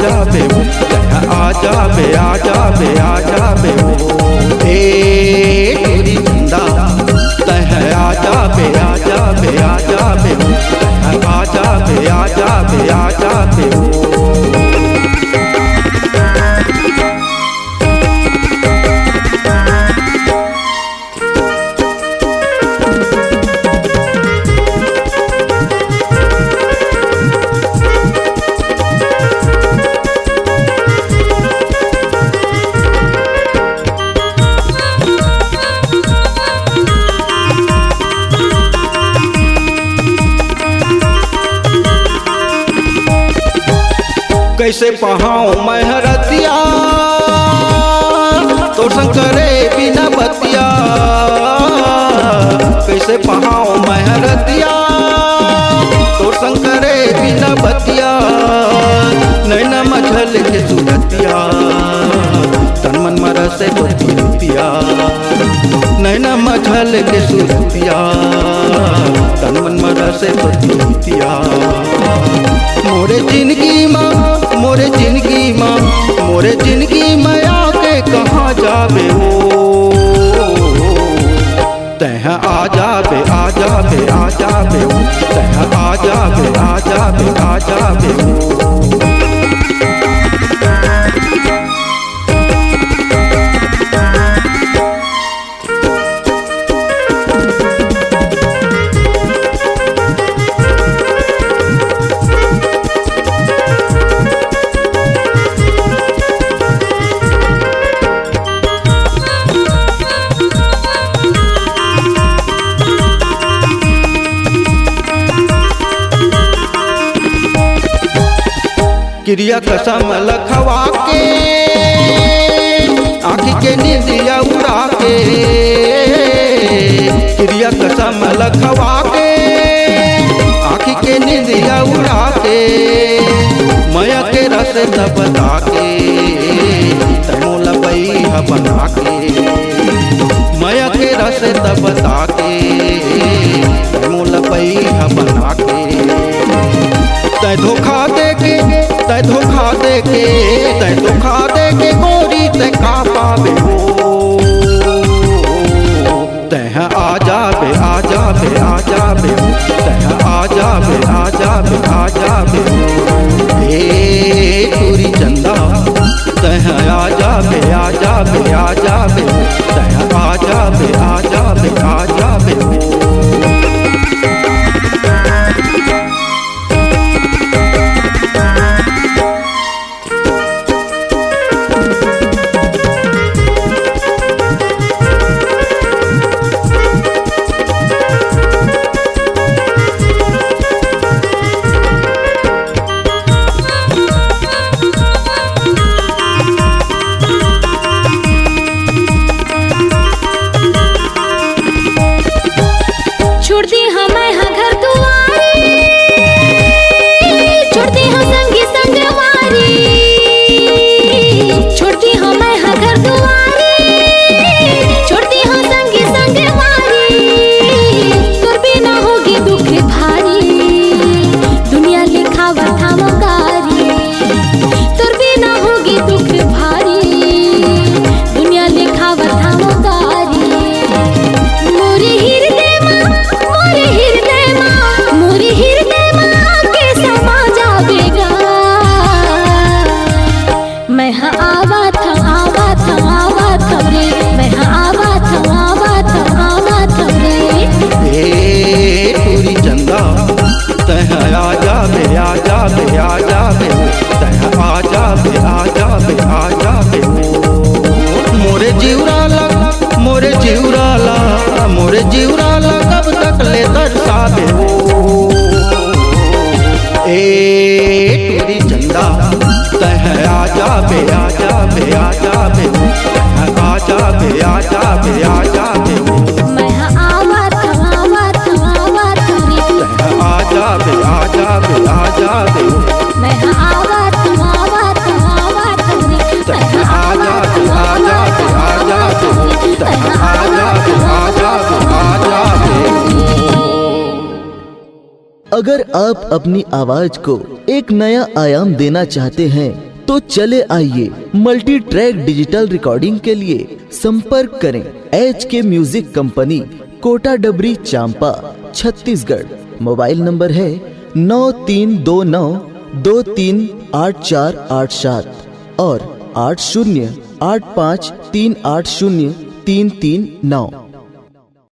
आजा बे हो, आजा बे आजा बे आजा बे हो। ए टूरी चंदा तह आजा बे आजा बे आजा बे हो, आजा बे आजा बे आजा बे हो। कैसे पहाऊं मैं हरतिया तो शंकरे बिना बतिया, कैसे पहाऊं मैं हरतिया तो शंकरे बिना बतिया। नैना मछल के सुरतिया तन मन मरसे को तिया, नैना मछल के सुरतिया तन मन मरसे को तिया। मोरे जिंदगी माँ मोरे जिंदगी माँ मोरे जिंदगी में आके कहाँ जाबे हो, तह आजा बे आजा बे आजा बे हो, तह आजा बे आजा बे आजा बे हो। क्रिया कसम लखवा के आँखी के नींदिया उड़ा के, क्रिया कसम लखवा के आँखी के नींदिया उड़ा के। माया के रस बता के तैमो लपैया बना के, माया के रस बता के तैमो लपैया बना के। तै धोखा दे के तै धोखा दे के तै धोखा दे के गोरी तै का पावे हो, तह आजा बे आजा बे आजा बे हो, तह आजा बे आजा बे आजा बे हो। हे टूरी चंदा तह आजा बे आजा बे आजा बे हो, तह आजा बे आजा बे आजा बे हो। अगर आप अपनी आवाज को एक नया आयाम देना चाहते हैं तो चले आइए मल्टी ट्रैक डिजिटल रिकॉर्डिंग के लिए संपर्क करें HK म्यूजिक कंपनी, कोटा डबरी, चांपा, छत्तीसगढ़। मोबाइल नंबर है 9329238487 और 8085380339।